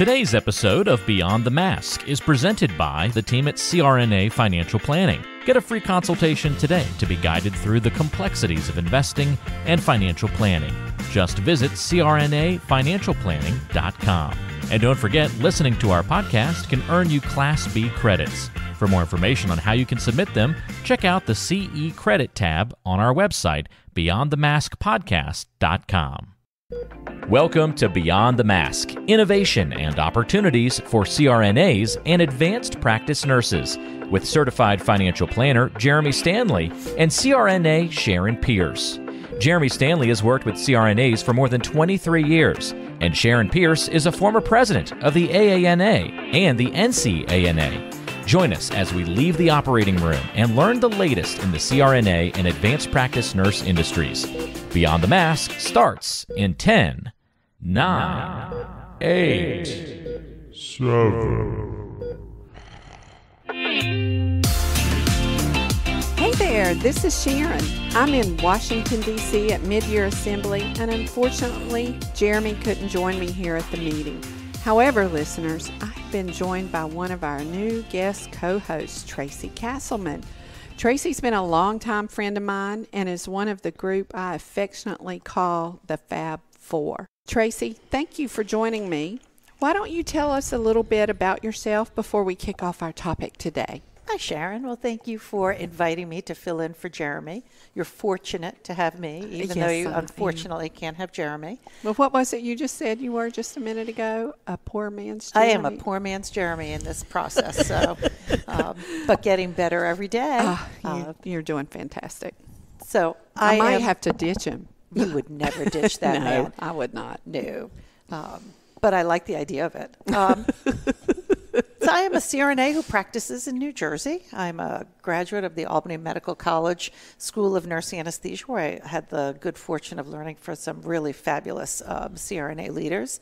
Today's episode of Beyond the Mask is presented by the team at CRNA Financial Planning. Get a free consultation today to be guided through the complexities of investing and financial planning. Just visit crnafinancialplanning.com. And don't forget, listening to our podcast can earn you Class B credits. For more information on how you can submit them, check out the CE Credit tab on our website, beyondthemaskpodcast.com. Welcome to Beyond the Mask, innovation and opportunities for CRNAs and advanced practice nurses, with certified financial planner Jeremy Stanley and CRNA Sharon Pierce. Jeremy Stanley has worked with CRNAs for more than 23 years, and Sharon Pierce is a former president of the AANA and the NCANA. Join us as we leave the operating room and learn the latest in the CRNA and advanced practice nurse industries. Beyond the Mask starts in 10, 9, 8, 7. Hey there, this is Sharon. I'm in Washington, D.C. at Mid-Year Assembly, and unfortunately, Jeremy couldn't join me here at the meeting. However, listeners, I've been joined by one of our new guest co-hosts, Tracy Castleman. Tracy's been a longtime friend of mine and is one of the group I affectionately call the Fab Four. Tracy, thank you for joining me. Why don't you tell us a little bit about yourself before we kick off our topic today? Hi, Sharon. Well, thank you for inviting me to fill in for Jeremy. You're fortunate to have me, even though you unfortunately can't have Jeremy. Well, what was it you just said you were just a minute ago? A poor man's Jeremy? I am a poor man's Jeremy in this process, so, but getting better every day. You're doing fantastic. So I might have to ditch him. You would never ditch that man. No, I would not. No. But I like the idea of it. So I am a CRNA who practices in New Jersey. I'm a graduate of the Albany Medical College School of Nursing Anesthesia, where I had the good fortune of learning from some really fabulous CRNA leaders.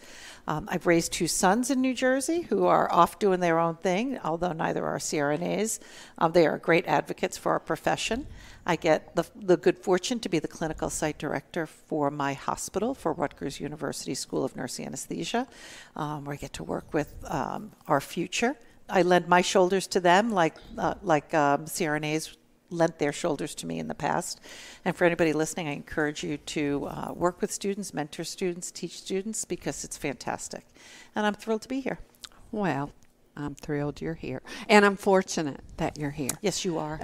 I've raised two sons in New Jersey who are off doing their own thing, although neither are CRNAs. They are great advocates for our profession. I get the good fortune to be the clinical site director for my hospital for Rutgers University School of Nursing Anesthesia, where I get to work with our future. I lend my shoulders to them like CRNAs lent their shoulders to me in the past. And for anybody listening, I encourage you to work with students, mentor students, teach students, because it's fantastic. And I'm thrilled to be here. Well, I'm thrilled you're here. And I'm fortunate that you're here. Yes, you are.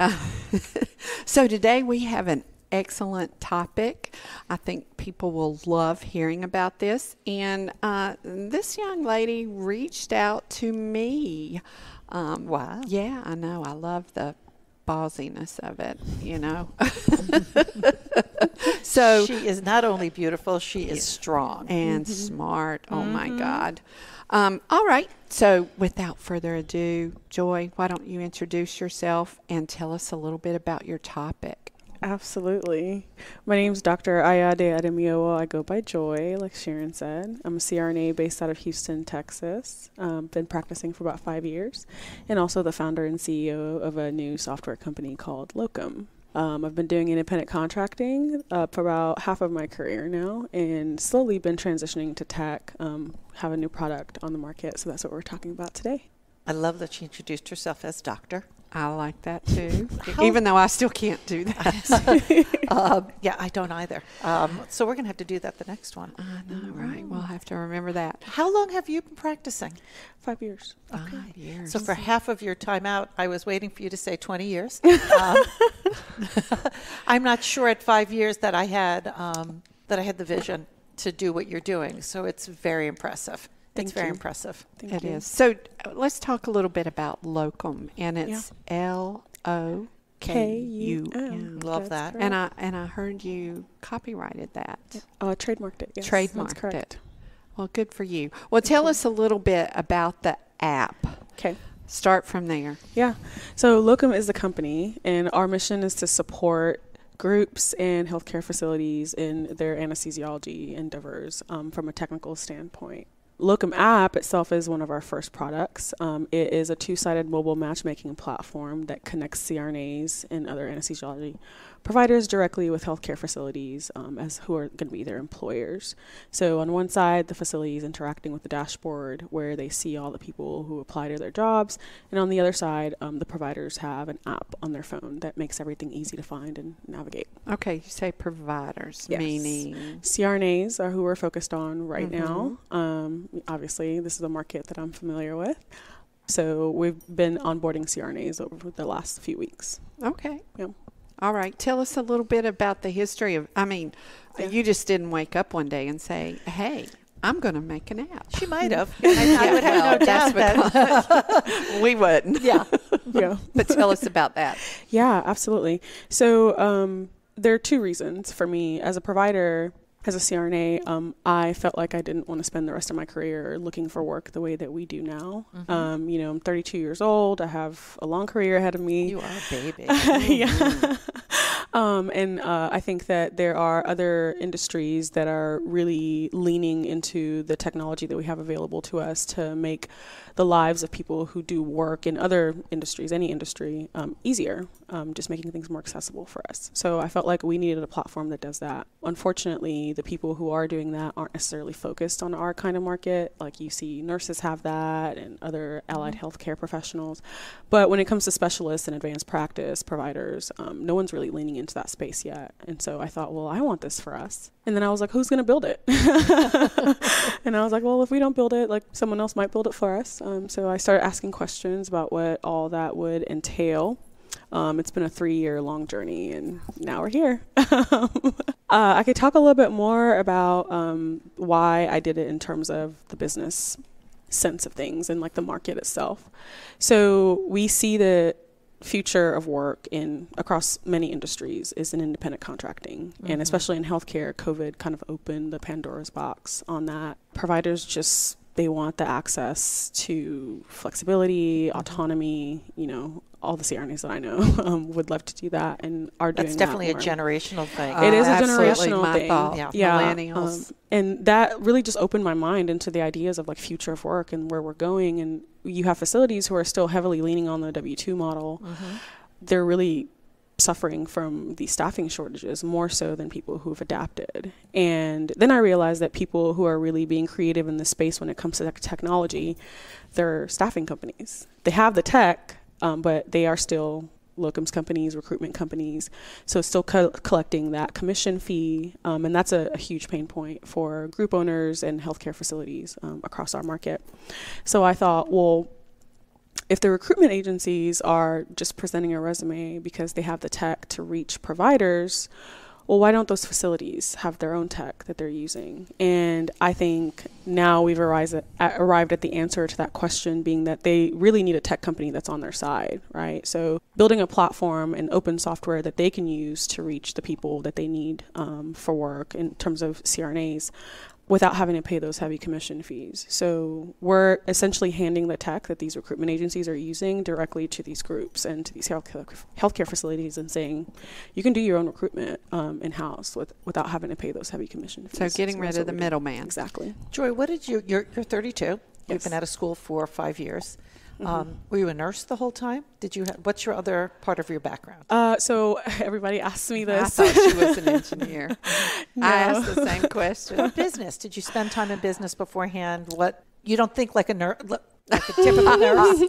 So today we have an excellent topic. I think people will love hearing about this. And this young lady reached out to me. Wow. Yeah, I know. I love the ballsiness of it, you know. So she is not only beautiful, she is strong. And smart. Oh, my God. All right. So without further ado, Joy, why don't you introduce yourself and tell us a little bit about your topic? Absolutely. My name is Dr. Ayade Ademiowo. I go by Joy, like Sharon said. I'm a CRNA based out of Houston, Texas. Been practicing for about 5 years, and also the founder and CEO of a new software company called Locum. I've been doing independent contracting for about half of my career now, and slowly been transitioning to tech, have a new product on the market. So that's what we're talking about today. I love that she introduced herself as doctor. I like that too, even though I still can't do that. Yeah, I don't either. So we're going to have to do that the next one. I know, right? We'll have to remember that. How long have you been practicing? 5 years. Okay. 5 years. So for half of your time out, I was waiting for you to say 20 years. I'm not sure at 5 years that I had the vision to do what you're doing. So it's very impressive. It's very impressive. It is. So let's talk a little bit about Locum, and it's LOKUM. Love that. And I heard you copyrighted that. Trademarked it. Yes, Trademarked it. Well, good for you. Well, tell us a little bit about the app. Okay. Start from there. Yeah. So Locum is the company, and our mission is to support groups and healthcare facilities in their anesthesiology endeavors from a technical standpoint. Locum app itself is one of our first products. It is a two-sided mobile matchmaking platform that connects CRNAs and other anesthesiology providers directly with healthcare facilities as who are going to be their employers. So on one side, the facility is interacting with the dashboard where they see all the people who apply to their jobs. And on the other side, the providers have an app on their phone that makes everything easy to find and navigate. Okay, you say providers, Yes. meaning? CRNAs are who we're focused on right now. Obviously, this is a market that I'm familiar with. So we've been onboarding CRNAs over the last few weeks. Okay. Yeah. All right. Tell us a little bit about the history of, you just didn't wake up one day and say, hey, I'm going to make an app. She might have. I would have no doubt that. We wouldn't. Yeah. Yeah. But tell us about that. Yeah, absolutely. So there are two reasons for me as a provider. As a CRNA, I felt like I didn't want to spend the rest of my career looking for work the way that we do now. I'm 32 years old. I have a long career ahead of me. You are a baby. Yeah. And I think that there are other industries that are really leaning into the technology that we have available to us to make the lives of people who do work in other industries, any industry, easier, just making things more accessible for us. So I felt like we needed a platform that does that. Unfortunately, the people who are doing that aren't necessarily focused on our kind of market. Like you see nurses have that and other allied healthcare professionals. But when it comes to specialists and advanced practice providers, no one's really leaning into that space yet. And so I thought, well, I want this for us. And then I was like, who's going to build it? And I was like, well, if we don't build it, like someone else might build it for us. So I started asking questions about what all that would entail. It's been a 3-year long journey, and now we're here. I could talk a little bit more about why I did it in terms of the business sense of things and like the market itself. So we see the future of work across many industries is in independent contracting. And especially in healthcare, COVID kind of opened the Pandora's box on that. Providers they want the access to flexibility, autonomy, all the CRNAs that I know would love to do that and are doing that. That's definitely a more. generational thing. It is a Absolutely generational my thing. thought. Yeah. Millennials. And that really just opened my mind into the ideas of like future of work and where we're going. And you have facilities who are still heavily leaning on the W-2 model. They're really suffering from these staffing shortages more so than people who've adapted. And then I realized that people who are really being creative in this space when it comes to technology, they're staffing companies. They have the tech, but they are still locums companies, recruitment companies. So it's still collecting that commission fee. And that's a huge pain point for group owners and healthcare facilities across our market. So I thought, well, if the recruitment agencies are just presenting a resume because they have the tech to reach providers, well, why don't those facilities have their own tech that they're using? And I think now we've arrived at the answer to that question being that they really need a tech company that's on their side, right? So building a platform and open software that they can use to reach the people that they need for work in terms of CRNAs without having to pay those heavy commission fees. So we're essentially handing the tech that these recruitment agencies are using directly to these groups and to these healthcare facilities and saying, you can do your own recruitment in-house without having to pay those heavy commission fees. So getting rid of the middleman. Exactly. Joy, what did you're 32. You've Yes. been out of school for 5 years. Were you a nurse the whole time? What's your other part of your background? So everybody asks me I this. thought she was an engineer. No. I asked the same question. Business. Did you spend time in business beforehand? You don't think like a nurse, like a typical nurse?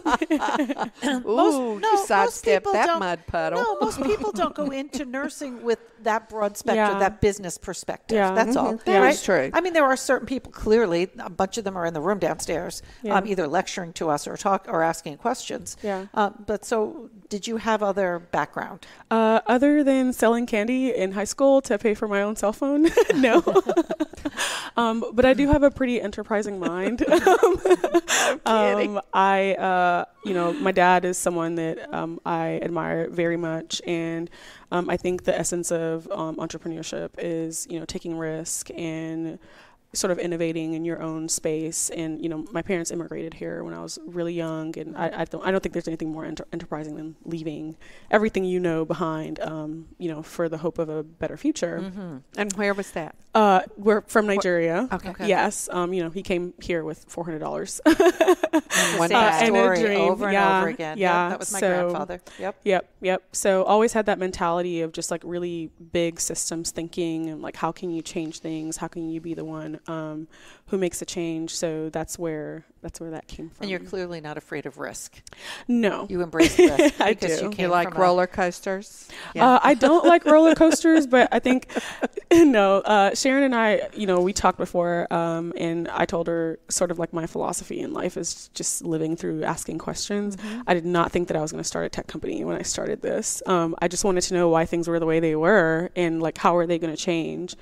Ooh, you sidestepped that don't- mud puddle. No, most people don't go into nursing with that broad spectrum, Yeah. that business perspective. Yeah. That's all. That right? is true. I mean, there are certain people, clearly, a bunch of them are in the room downstairs, Yeah. either lecturing to us or asking questions. Yeah. But so did you have other background? Other than selling candy in high school to pay for my own cell phone, no. But I do have a pretty enterprising mind. kidding. My dad is someone that I admire very much, and I think the essence of entrepreneurship is, taking risk and sort of innovating in your own space. And, you know, my parents immigrated here when I was really young, and I don't think there's anything more enterprising than leaving everything you know behind, you know, for the hope of a better future. Mm-hmm. And where was that? We're from Nigeria. Okay. Yes. You know, he came here with $400. One story over and over again. Yeah. That was my grandfather. Yep. So always had that mentality of just like really big systems thinking, and like, how can you change things? How can you be the one who makes a change? So that's where that came from. And you're clearly not afraid of risk. No. You embrace risk. I do. You like roller coasters? Yeah. I don't like roller coasters, but I think, no, Sharon and I, you know, we talked before, and I told her sort of like my philosophy in life is just living through asking questions. Mm-hmm. I did not think that I was going to start a tech company when I started this. I just wanted to know why things were the way they were, and like, how are they going to change?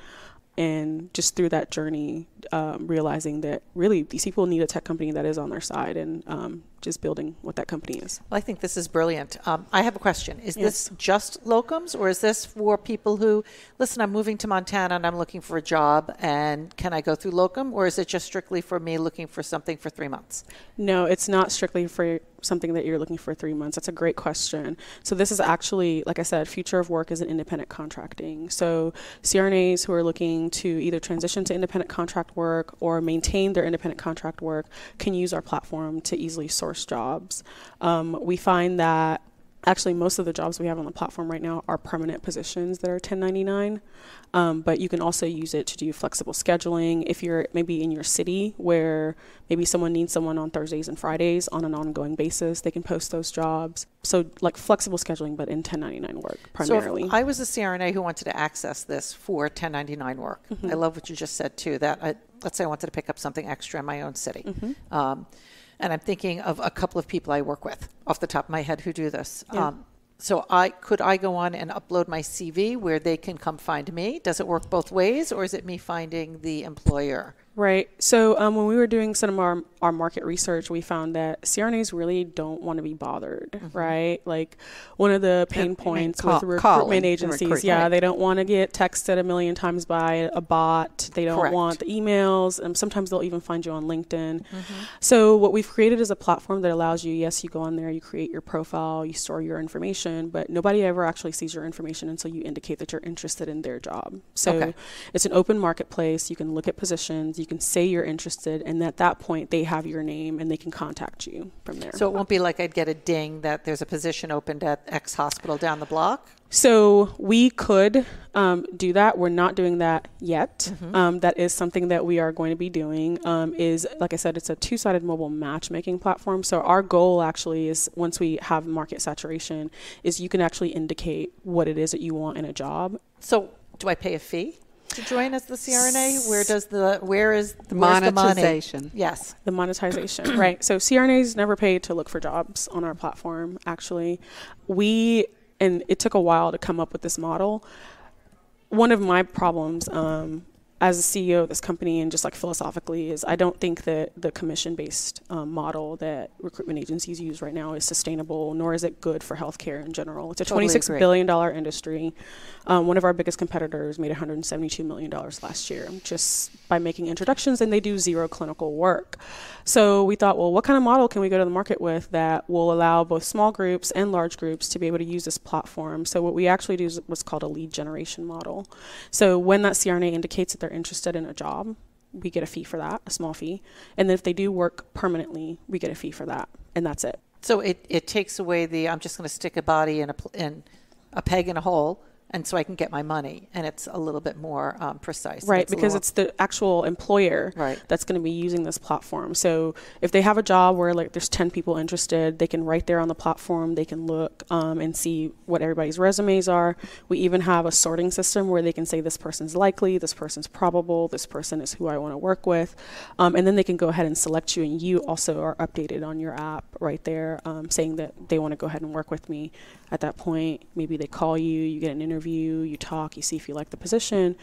And just through that journey, realizing that really these people need a tech company that is on their side, and just building what that company is. Well, I think this is brilliant. I have a question. Is Yes. this just locums, or is this for people who, listen, I'm moving to Montana and I'm looking for a job, and can I go through locum, or is it just strictly for me looking for something for 3 months? No, it's not strictly for something that you're looking for 3 months. That's a great question. So this is actually, like I said, future of work is in independent contracting. So CRNAs who are looking to either transition to independent contract work or maintain their independent contract work can use our platform to easily source jobs. We find that actually most of the jobs we have on the platform right now are permanent positions that are 1099. But you can also use it to do flexible scheduling. If you're maybe in your city where maybe someone needs someone on Thursdays and Fridays on an ongoing basis, they can post those jobs. So like flexible scheduling, but in 1099 work primarily. So if I was a CRNA who wanted to access this for 1099 work, Mm-hmm. I love what you just said too, that let's say I wanted to pick up something extra in my own city. Mm-hmm. And I'm thinking of a couple of people I work with off the top of my head who do this. Yeah. So could I go on and upload my CV where they can come find me? Does it work both ways, or is it me finding the employer? Right. So when we were doing some of our market research, we found that CRNAs really don't want to be bothered, Mm-hmm. right? Like one of the pain points with recruitment calling, agencies, right. they don't want to get texted a million times by a bot. They don't Correct. want the emails. Sometimes they'll even find you on LinkedIn. Mm-hmm. So what we've created is a platform that allows you, yes, you go on there, you create your profile, you store your information, but nobody ever actually sees your information until you indicate that you're interested in their job. So Okay. it's an open marketplace. You can look at positions, you can say you're interested, and at that point they have your name and they can contact you from there. So it won't be like I'd get a ding that there's a position opened at X hospital down the block? So we could do that. We're not doing that yet. Mm-hmm. That is something that we are going to be doing. Is, like I said, it's a two-sided mobile matchmaking platform. So our goal actually is, once we have market saturation, is you can actually indicate what it is that you want in a job. So do I pay a fee to join as the CRNA? Where is the Monetization. The money? Yes. The monetization, right? So CRNAs never paid to look for jobs on our platform, actually. And it took a while to come up with this model. One of my problems as a CEO of this company, and just like philosophically, is I don't think that the commission-based model that recruitment agencies use right now is sustainable, nor is it good for healthcare in general. It's a Totally $26 agree. billion industry. One of our biggest competitors made $172 million last year just by making introductions, and they do zero clinical work. So we thought, well, what kind of model can we go to the market with that will allow both small groups and large groups to be able to use this platform? So what we actually do is what's called a lead generation model. So when that CRNA indicates that they're interested in a job, we get a fee for that, a small fee. And then if they do work permanently, we get a fee for that. And that's it. So it takes away I'm just going to stick a body in a peg in a hole, and so I can get my money, and it's a little bit more precise. Right, because it's the actual employer that's going to be using this platform. So if they have a job where like there's 10 people interested, they can right there on the platform, they can look and see what everybody's resumes are. We even have a sorting system where they can say this person's likely, this person's probable, this person is who I want to work with. And then they can go ahead and select you, and you also are updated on your app right there saying that they want to go ahead and work with me. At that point, maybe they call you, you get an interview, you talk, you see if you like the position.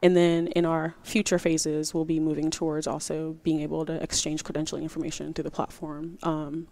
And then in our future phases, we'll be moving towards also being able to exchange credentialing information through the platform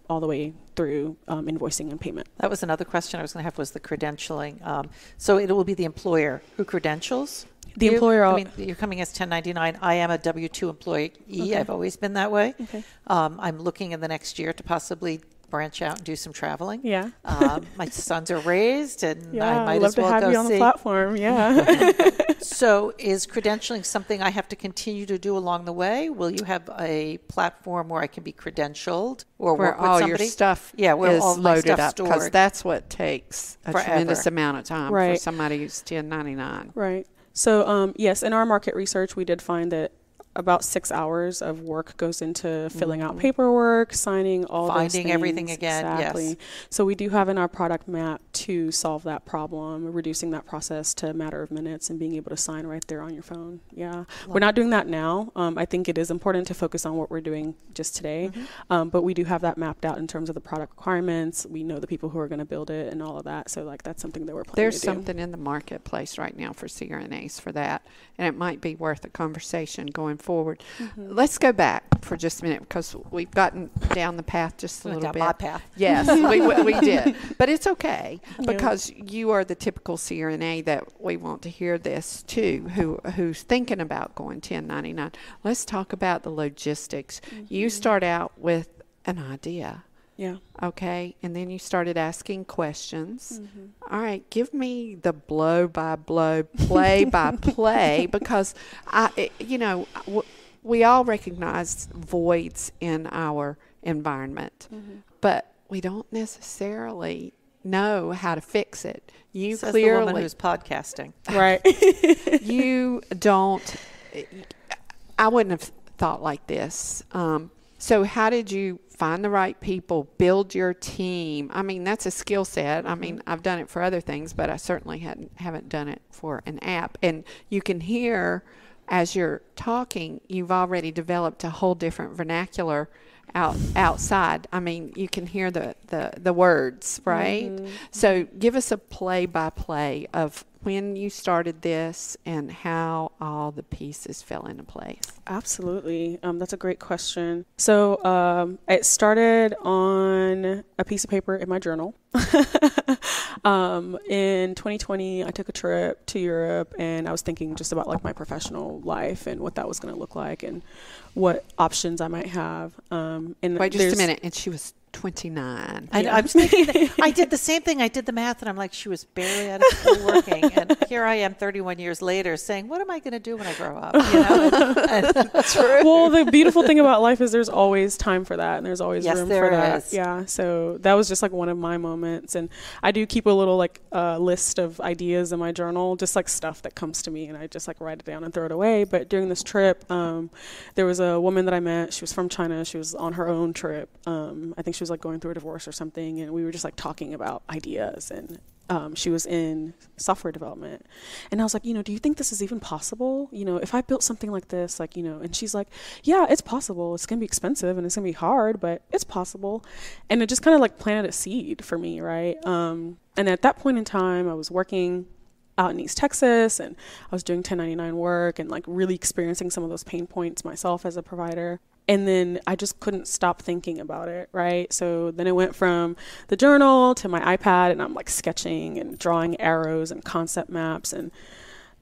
all the way through invoicing and payment. That was another question I was going to have, was the credentialing. So it will be the employer who credentials? The employer. I mean, you're coming as 1099. I am a W-2 employee. Okay. I've always been that way. Okay. I'm looking in the next year to possibly branch out and do some traveling. Yeah. My sons are raised, and I might love as well to have go you on see. the platform. Yeah. So is credentialing something I have to continue to do along the way? Will you have a platform where I can be credentialed or where work with all somebody? your stuff where is all my loaded stuff's up, because stored. that's what takes a Forever. tremendous amount of time for Right. somebody who's 1099. Right. So, yes, in our market research, we did find that about 6 hours of work goes into filling out paperwork, signing all those Finding things. everything again, Exactly. yes. So we do have in our product map to solve that problem, reducing that process to a matter of minutes and being able to sign right there on your phone. Yeah. We're not doing that now. I think it is important to focus on what we're doing just today. But we do have that mapped out in terms of the product requirements. We know the people who are going to build it and all of that. So like that's something that we're planning There's to do. something in the marketplace right now for CRNAs for that, and it might be worth a conversation going forward. Let's go back for just a minute, because we've gotten down the path just a Went little down bit. my path. Yes, we did. But it's okay, because you are the typical CRNA that we want to hear this too, who's thinking about going 1099. Let's talk about the logistics. You start out with an idea. Yeah. Okay, and then you started asking questions. All right, give me the blow by blow, play by play, because we all recognize voids in our environment, but we don't necessarily know how to fix it. You Says clearly, the woman who's podcasting. Right. you don't. I wouldn't have thought like this. So how did you find the right people, build your team? I mean, that's a skill set. I mean, I've done it for other things, but I certainly haven't done it for an app. And you can hear as you're talking, you've already developed a whole different vernacular outside. I mean, you can hear the words, right? So give us a play-by-play of when you started this and how all the pieces fell into place. Absolutely. That's a great question. So it started on a piece of paper in my journal. In 2020, I took a trip to Europe, and I was thinking just about like my professional life and what that was going to look like and what options I might have. And Wait just a minute. And she was 29. I was thinking that I did the same thing. I did the math, and I'm like, she was barely out of school working, and here I am 31 years later saying, what am I going to do when I grow up? You know? True. Well, the beautiful thing about life is there's always time for that, and there's always Yes, room there for that. is. Yeah, so that was just like one of my moments, and I do keep a little like list of ideas in my journal, just like stuff that comes to me, and I just like write it down and throw it away. But during this trip, there was a woman that I met. She was from China. She was on her own trip. I think she was like going through a divorce or something, and we were just like talking about ideas, and she was in software development, and I was like, do you think this is even possible? If I built something like this, like, and she's like, yeah, it's possible. It's going to be expensive and it's going to be hard, but it's possible. And it just kind of like planted a seed for me. Right. And at that point in time, I was working out in East Texas, and I was doing 1099 work and like really experiencing some of those pain points myself as a provider. And then I just couldn't stop thinking about it, right? So then it went from the journal to my iPad, and I'm like sketching and drawing arrows and concept maps. And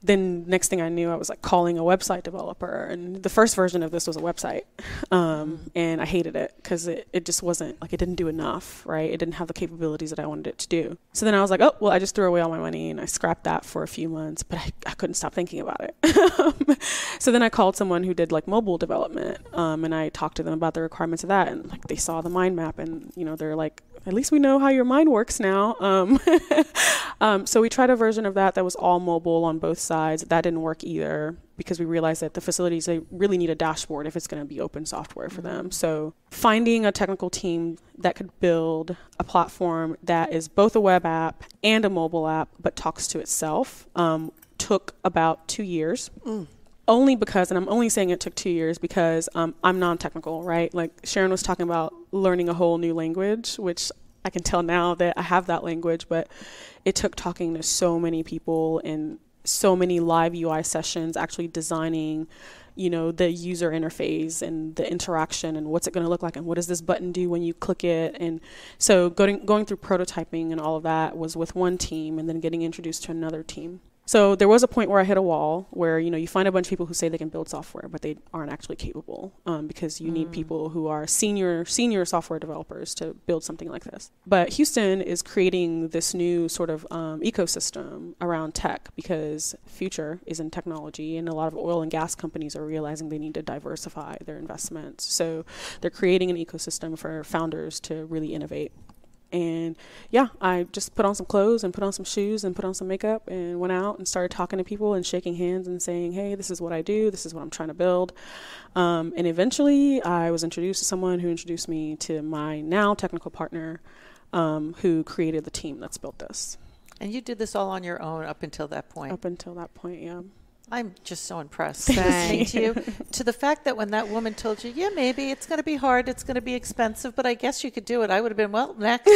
then next thing I knew, I was like calling a website developer. And the first version of this was a website. And I hated it because it just wasn't like, it didn't do enough, right? It didn't have the capabilities that I wanted it to do. So then I was like, oh, well, I just threw away all my money, and I scrapped that for a few months, but I couldn't stop thinking about it. So then I called someone who did like mobile development, and I talked to them about the requirements of that, and like they saw the mind map, and they're like, at least we know how your mind works now. So we tried a version of that was all mobile on both sides. That didn't work either, because we realized that the facilities, they really need a dashboard if it's going to be open software for them. So finding a technical team that could build a platform that is both a web app and a mobile app, but talks to itself, took about 2 years. Only because, and I'm only saying it took 2 years because I'm non-technical, right? Like Sharon was talking about learning a whole new language, which I can tell now that I have that language, but it took talking to so many people and so many live UI sessions, actually designing, the user interface and the interaction and what's it going to look like and what does this button do when you click it. And so going through prototyping and all of that was with one team, and then getting introduced to another team. So there was a point where I hit a wall where, you find a bunch of people who say they can build software, but they aren't actually capable, because you need people who are senior software developers to build something like this. But Houston is creating this new sort of ecosystem around tech, because future is in technology, and a lot of oil and gas companies are realizing they need to diversify their investments. So they're creating an ecosystem for founders to really innovate. And yeah, I just put on some clothes and put on some shoes and put on some makeup and went out and started talking to people and shaking hands and saying, hey, this is what I do. This is what I'm trying to build. And eventually I was introduced to someone who introduced me to my now technical partner, who created the team that's built this. And you did this all on your own up until that point? Up until that point, yeah. I'm just so impressed listening to you, to the fact that when that woman told you, yeah, maybe it's going to be hard, it's going to be expensive, but I guess you could do it. I would have been, well, next.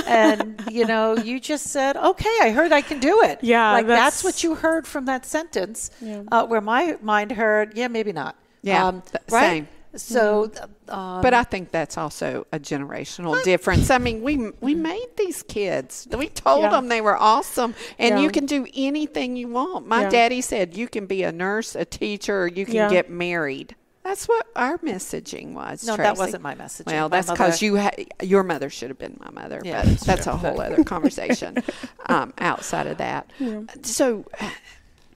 And, you just said, okay, I heard I can do it. Yeah. Like that's what you heard from that sentence, where my mind heard, yeah, maybe not. Yeah, right? same. So, but I think that's also a generational difference. I mean, we made these kids. We told them they were awesome, and you can do anything you want. My daddy said you can be a nurse, a teacher, or you can get married. That's what our messaging was. No, Tracy. That wasn't my messaging. Well, that's because your mother should have been my mother. Yeah, but that's a whole other conversation outside of that. Yeah. So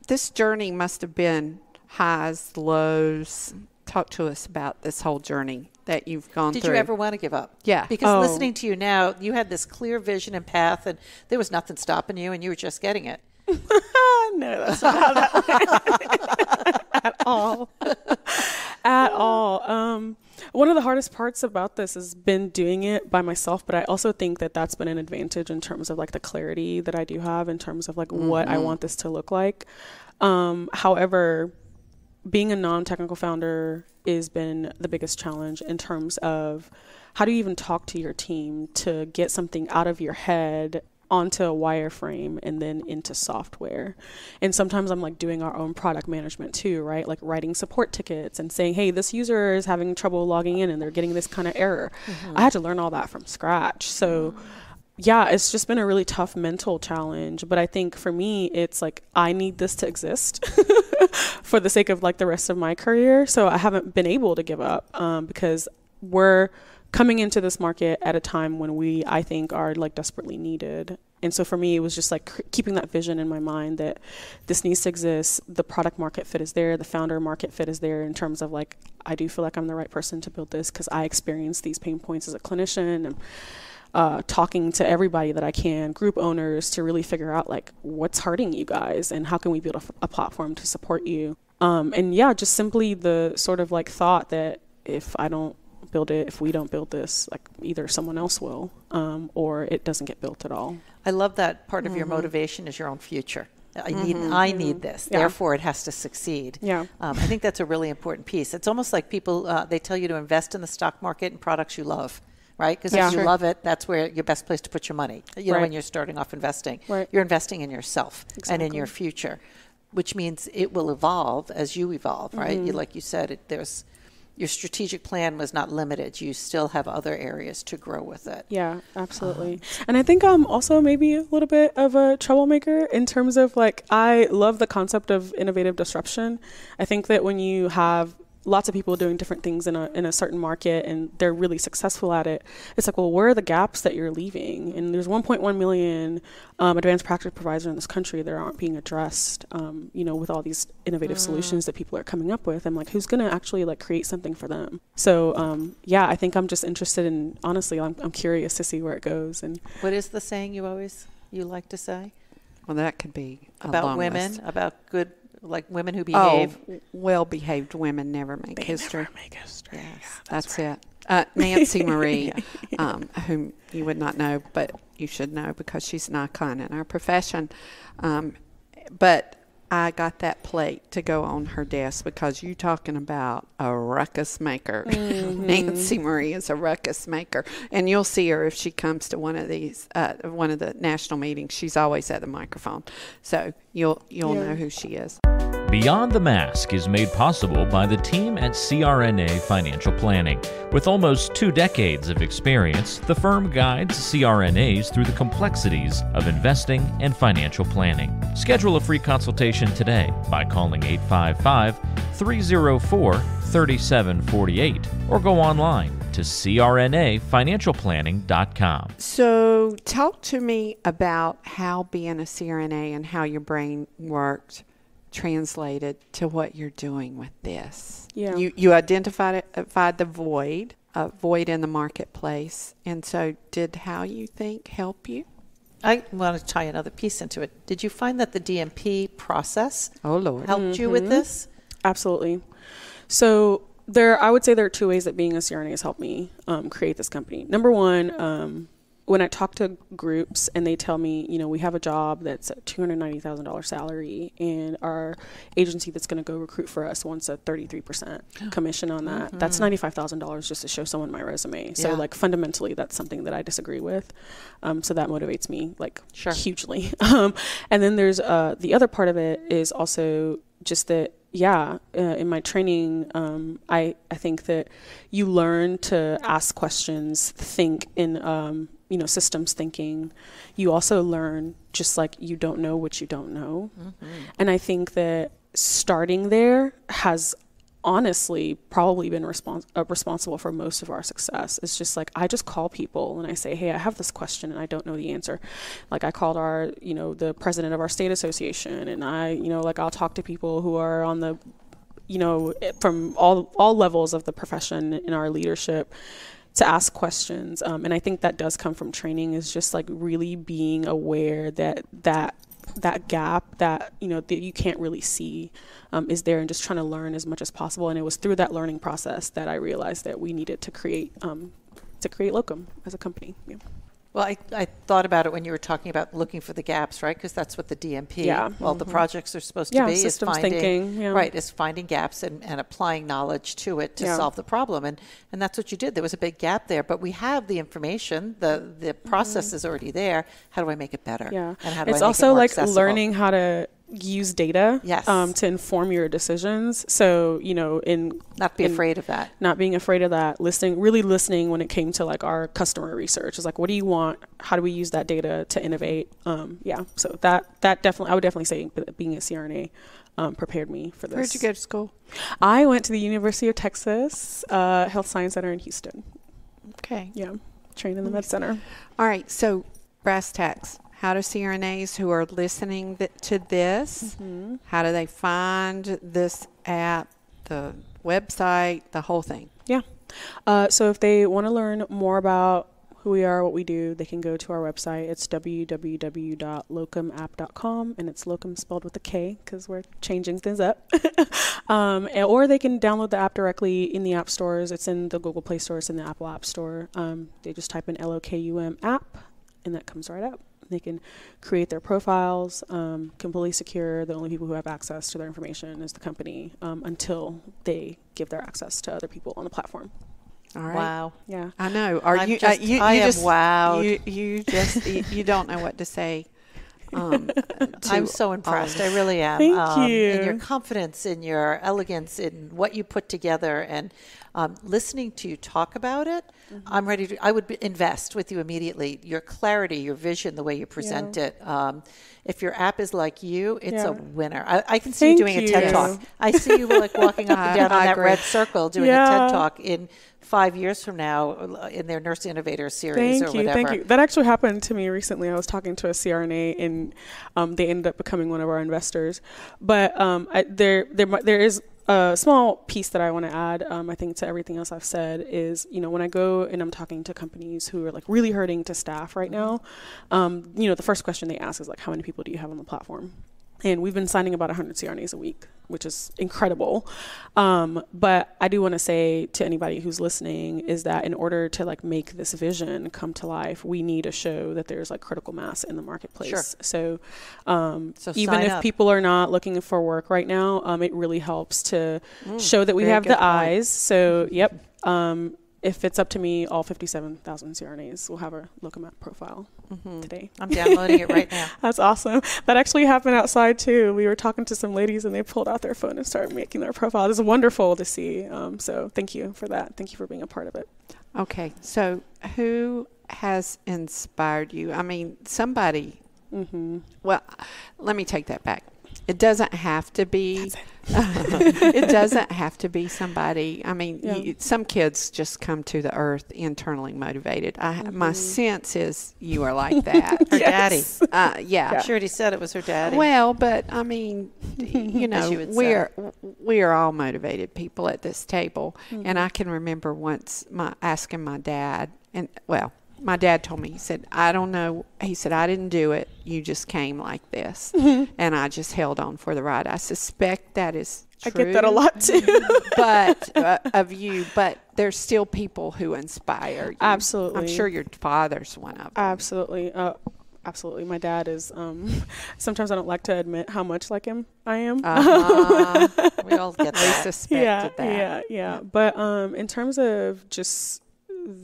this journey must have been highs, lows. Talk to us about this whole journey that you've gone through. Did you ever want to give up? Yeah. Because listening to you now, you had this clear vision and path, and there was nothing stopping you, and you were just getting it. No, that's not how that went at all. At all. One of the hardest parts about this has been doing it by myself, but I also think that that's been an advantage in terms of like the clarity that I do have in terms of like what I want this to look like. However, being a non-technical founder has been the biggest challenge in terms of how do you even talk to your team to get something out of your head onto a wireframe and then into software. And sometimes I'm like doing our own product management too, right? Like writing support tickets and saying, hey, this user is having trouble logging in and they're getting this kind of error. I had to learn all that from scratch. So yeah, it's just been a really tough mental challenge. But I think for me, it's like, I need this to exist for the sake of like the rest of my career. So I haven't been able to give up because we're coming into this market at a time when we, I think, are like desperately needed. And so for me, it was just like keeping that vision in my mind that this needs to exist. The product market fit is there. The founder market fit is there in terms of like, I do feel like I'm the right person to build this because I experienced these pain points as a clinician and talking to everybody that I can, group owners, to really figure out like what's hurting you guys and how can we build a platform to support you. And yeah, just simply the sort of like thought that if I don't build it, if we don't build this, like either someone else will, or it doesn't get built at all. I love that part of your motivation is your own future. I need this, therefore it has to succeed. Yeah. I think that's a really important piece. It's almost like people, they tell you to invest in the stock market in products you love, right? Because if you love it, that's where your best place to put your money. You know, when you're starting off investing, you're investing in yourself and in your future, which means it will evolve as you evolve, right? Like you said, there's your strategic plan was not limited. You still have other areas to grow with it. Yeah, absolutely. And I think I'm also maybe a little bit of a troublemaker in terms of like, I love the concept of innovative disruption. I think that when you have lots of people doing different things in a certain market and they're really successful at it, it's like, well, where are the gaps that you're leaving? And there's 1.1 million advanced practice providers in this country that aren't being addressed, with all these innovative solutions that people are coming up with. I'm like, who's going to actually like create something for them? So I think I'm just interested in, honestly, I'm curious to see where it goes. And what is the saying you like to say? Well, that could be about women, about good, like women who behave. Well-behaved women never make history. Never make history. Yes, that's it. Nancy Marie, whom you would not know, but you should know because she's an icon in our profession. But I got that plate to go on her desk because you talking about a ruckus maker. Nancy Marie is a ruckus maker. And you'll see her if she comes to one of these, one of the national meetings. She's always at the microphone. So you'll know who she is. Beyond the Mask is made possible by the team at CRNA Financial Planning. With almost 2 decades of experience, the firm guides CRNAs through the complexities of investing and financial planning. Schedule a free consultation today by calling 855-304-3748 or go online to crnafinancialplanning.com. So talk to me about how being a CRNA and how your brain worked translated to what you're doing with this. Yeah. You identified the void in the marketplace. And so did how you think help you? I want to tie another piece into it. Did you find that the DMP process Lord. helped you with this? Absolutely. So I would say there are 2 ways that being a CRNA has helped me create this company. Number one, when I talk to groups and they tell me, we have a job that's a $290,000 salary and our agency that's going to go recruit for us wants a 33% commission on that. Mm-hmm. That's $95,000 just to show someone my resume. So fundamentally, that's something that I disagree with. So that motivates me hugely. And then there's the other part of it is also just that, in my training, I think that you learn to ask questions, think in, systems thinking. You also learn just like you don't know what you don't know. Mm-hmm. And I think that starting there has honestly probably been responsible for most of our success. It's just like, I just call people and I say, hey, I have this question and I don't know the answer. Like I called our, the president of our state association and I'll talk to people who are on the, from all levels of the profession in our leadership to ask questions. And I think that does come from training, is just like really being aware that gap that, that you can't really see is there, and just trying to learn as much as possible. And it was through that learning process that I realized that we needed to create Locum as a company. Yeah. Well, I thought about it when you were talking about looking for the gaps, right? Because that's what the DMP, the projects are supposed to be, is finding gaps and applying knowledge to it to solve the problem. And that's what you did. There was a big gap there, but we have the information, the process is already there. How do I make it better? Yeah. And how do it's I make also it more like accessible? Learning how to use data to inform your decisions. So, not be afraid of that. Not being afraid of that. Really listening when it came to like our customer research. It's like, what do you want? How do we use that data to innovate? So that definitely, I would definitely say that being a CRNA prepared me for this. Where'd you go to school? I went to the University of Texas Health Science Center in Houston. Okay. Yeah. Trained in the Med Center. All right. So brass tacks. How do CRNAs who are listening to this, how do they find this app, the website, the whole thing? Yeah. So if they want to learn more about who we are, what we do, they can go to our website. It's www.locumapp.com, and it's locum spelled with a K because we're changing things up. Or they can download the app directly in the app stores. It's in the Google Play Store. It's in the Apple App Store. They just type in LOKUM app, and that comes right up. They can create their profiles, completely secure. The only people who have access to their information is the company until they give their access to other people on the platform. All right. Wow. Yeah. I know. I am wowed. You don't know what to say. I'm so impressed. I really am. Thank you. In your confidence, in your elegance, in what you put together, and listening to you talk about it, I'm ready to. I would invest with you immediately. Your clarity, your vision, the way you present it. If your app is like you, it's a winner. I can see you doing a TED Talk. I see you like walking up and down on that red circle doing a TED Talk in 5 years from now in their Nurse Innovator series or whatever. Thank you. That actually happened to me recently. I was talking to a CRNA and they ended up becoming one of our investors. But there is a small piece that I want to add, I think, to everything else I've said is, when I go and I'm talking to companies who are like really hurting to staff right now, the first question they ask is like, how many people do you have on the platform? And we've been signing about 100 CRNAs a week, which is incredible. But I do want to say to anybody who's listening is that in order to like make this vision come to life, we need to show that there's like critical mass in the marketplace. Sure. So even if people are not looking for work right now, it really helps to show that we have the eyes. So, if it's up to me, all 57,000 CRNAs will have a Lokomat profile today. I'm downloading it right now. That's awesome. That actually happened outside too. We were talking to some ladies and they pulled out their phone and started making their profile. It's wonderful to see. So thank you for that. Thank you for being a part of it. Okay, so who has inspired you? I mean, somebody. Well, let me take that back. It doesn't have to be. It doesn't have to be somebody. I mean, some kids just come to the earth internally motivated. My sense is you are like that. Her daddy. Yeah. I'm sure he said it was her daddy. Well, but I mean, you know, we are all motivated people at this table. And I can remember once asking my dad, and well, my dad told me, he said, I don't know. He said, I didn't do it. You just came like this. And I just held on for the ride. I suspect that is true. I get that a lot too. But of you, but there's still people who inspire you. Absolutely. I'm sure your father's one of them. Absolutely. Absolutely. My dad is, sometimes I don't like to admit how much like him I am. We all get that. Suspected that. Yeah. But in terms of just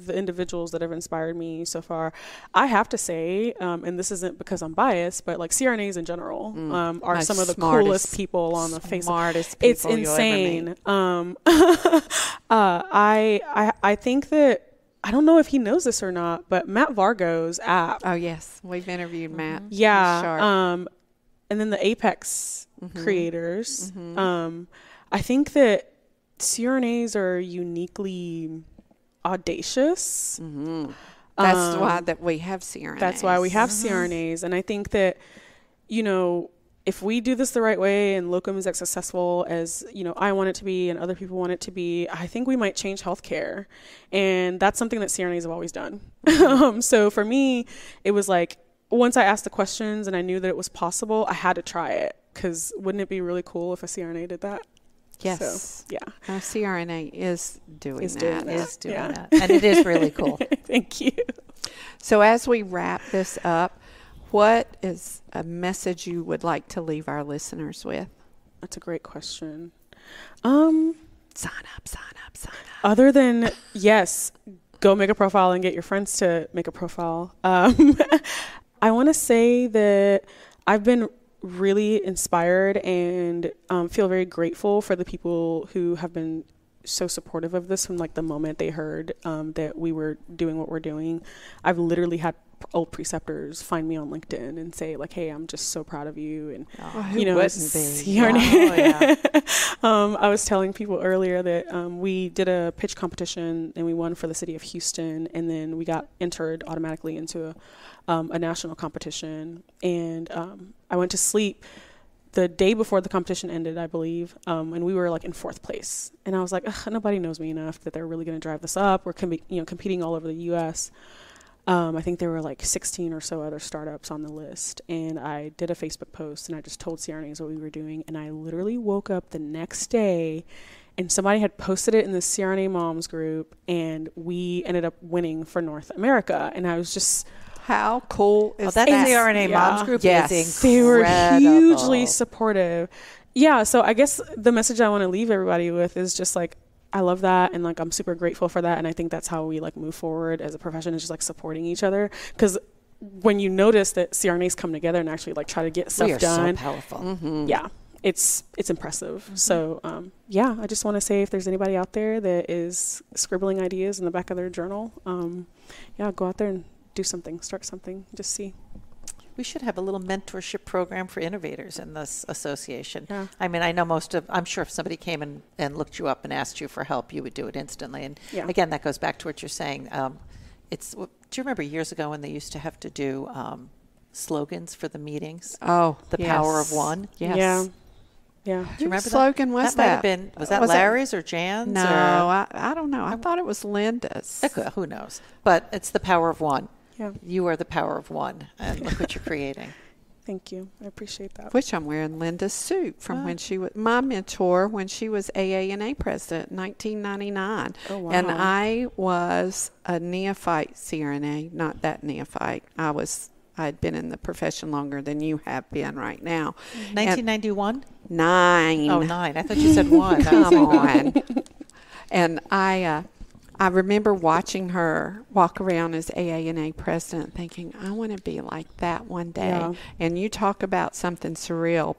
the individuals that have inspired me so far, I have to say, and this isn't because I'm biased, but like CRNAs in general are some of the coolest people on the face. Smartest people. It's insane. I think that, I don't know if he knows this or not, but Matt Vargo's app. Oh yes, we've interviewed Matt. Yeah. And then the Apex creators. I think that CRNAs are uniquely audacious. That's why that we have CRNAs. That's why we have CRNAs. And I think that, you know, if we do this the right way and locum is as successful as, you know, I want it to be and other people want it to be, I think we might change healthcare. And that's something that CRNAs have always done. So for me, it was like, once I asked the questions and I knew that it was possible, I had to try it. Because wouldn't it be really cool if a CRNA did that? Yes. So, yeah. Our CRNA is doing that. That. And it is really cool. Thank you. So as we wrap this up, what is a message you would like to leave our listeners with? That's a great question. Sign up. Other than, yes, go make a profile and get your friends to make a profile. I want to say that I've been really inspired and feel very grateful for the people who have been so supportive of this from like the moment they heard that we were doing what we're doing. I've literally had old preceptors find me on LinkedIn and say like, hey, I'm just so proud of you. And you know, I was telling people earlier that we did a pitch competition and we won for the city of Houston, and then we got entered automatically into a national competition. And I went to sleep the day before the competition ended, I believe, and we were like in 4th place. And I was like, nobody knows me enough that they're really going to drive this up. We're competing all over the U.S. I think there were like 16 or so other startups on the list. And I did a Facebook post and I just told CRNAs what we were doing. And I literally woke up the next day and somebody had posted it in the CRNA Moms group, and we ended up winning for North America. And I was just... How cool is that? that? CRNA Moms group is incredible. They were hugely supportive. Yeah, so I guess the message I want to leave everybody with is just like, I love that, and like I'm super grateful for that, and I think that's how we like move forward as a profession, is just like supporting each other. Because when you notice that CRNAs come together and actually like try to get stuff done, so powerful. Yeah, it's impressive. So yeah, I just want to say, if there's anybody out there that is scribbling ideas in the back of their journal, yeah, go out there and do something, start something, just see. We should have a little mentorship program for innovators in this association. Yeah. I mean, I'm sure if somebody came and looked you up and asked you for help, you would do it instantly. And again, that goes back to what you're saying. Do you remember years ago when they used to have to do slogans for the meetings? Oh, the power of one. Yes. Yeah. Do you remember slogan that? Was that Larry's or Jan's? No, I don't know. I thought it was Linda's. Who knows? But it's the power of one. Yeah. You are the power of one, and look what you're creating. Thank you. I appreciate that. Which I'm wearing Linda's suit from when she was my mentor when she was AANA president in 1999. Oh, wow. And I was a neophyte CRNA, not that neophyte. I'd been in the profession longer than you have been right now. 1991? 9. Oh, 9. I thought you said 1. Come on. And I I remember watching her walk around as AANA president thinking, I want to be like that one day. Yeah. And you talk about something surreal.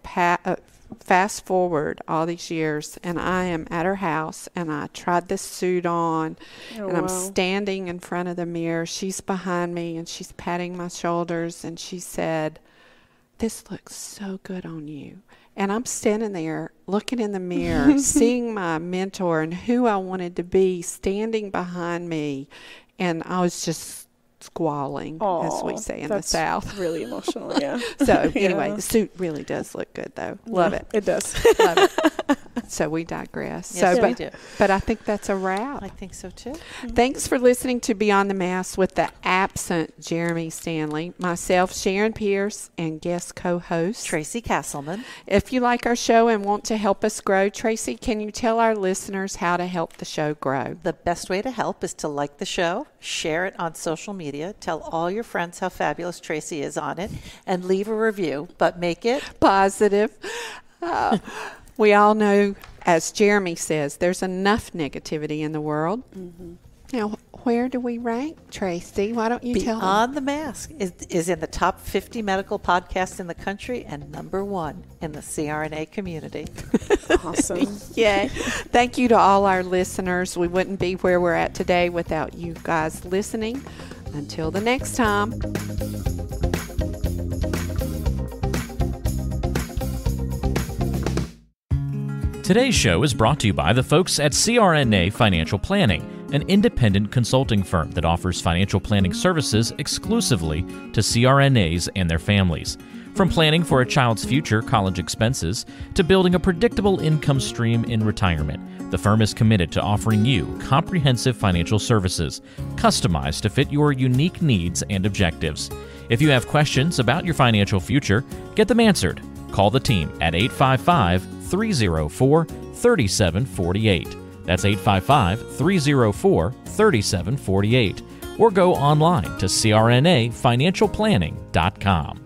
Fast forward all these years, and I am at her house, and I tried this suit on, and I'm standing in front of the mirror. She's behind me, and she's patting my shoulders, and she said, "This looks so good on you." And I'm standing there looking in the mirror, seeing my mentor and who I wanted to be standing behind me. And I was just squalling, as we say in the South. Really emotional, yeah. So anyway, the suit really does look good, though. Love it. It does. Love it. So we digress. Yes, we do. But I think that's a wrap. I think so too. Thanks for listening to Beyond the Mask with the absent Jeremy Stanley, myself, Sharon Pierce, and guest co-host Tracy Castleman. If you like our show and want to help us grow, Tracy, can you tell our listeners how to help the show grow? The best way to help is to like the show, share it on social media, tell all your friends how fabulous Tracy is on it, and leave a review, but make it positive. We all know, as Jeremy says, there's enough negativity in the world. Mm-hmm. Now, where do we rank, Tracy? Why don't you tell them? Beyond the Mask is in the top 50 medical podcasts in the country and #1 in the CRNA community. Awesome. Yay. Thank you to all our listeners. We wouldn't be where we're at today without you guys listening. Until the next time. Today's show is brought to you by the folks at CRNA Financial Planning, an independent consulting firm that offers financial planning services exclusively to CRNAs and their families. From planning for a child's future college expenses to building a predictable income stream in retirement, the firm is committed to offering you comprehensive financial services, customized to fit your unique needs and objectives. If you have questions about your financial future, get them answered. Call the team at 855-304-3748. That's 855-304-3748. Or go online to crnafinancialplanning.com.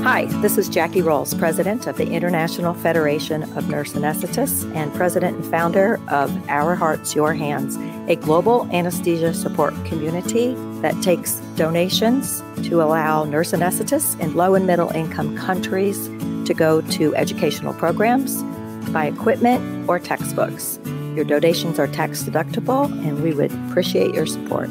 Hi, this is Jackie Rolls, President of the International Federation of Nurse Anesthetists and President and founder of Our Hearts, Your Hands, a global anesthesia support community that takes donations to allow nurse anesthetists in low and middle income countries to go to educational programs, buy equipment, or textbooks. Your donations are tax deductible, and we would appreciate your support.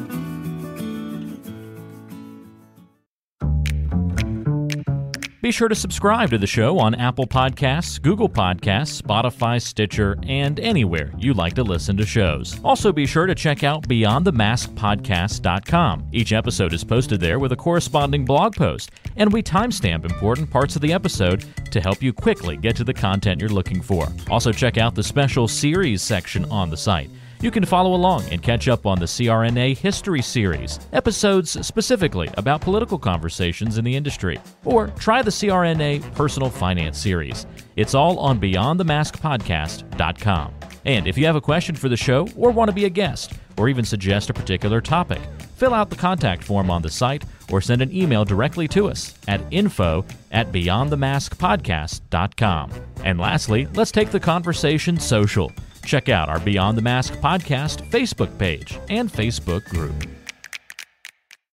Be sure to subscribe to the show on Apple Podcasts, Google Podcasts, Spotify, Stitcher, and anywhere you like to listen to shows. Also be sure to check out BeyondTheMaskPodcast.com. Each episode is posted there with a corresponding blog post, and we timestamp important parts of the episode to help you quickly get to the content you're looking for. Also check out the special series section on the site. You can follow along and catch up on the CRNA History Series, episodes specifically about political conversations in the industry. Or try the CRNA Personal Finance Series. It's all on BeyondTheMaskPodcast.com. And if you have a question for the show or want to be a guest or even suggest a particular topic, fill out the contact form on the site or send an email directly to us at info@BeyondTheMaskPodcast.com. And lastly, let's take the conversation social. Check out our Beyond the Mask podcast Facebook page and Facebook group.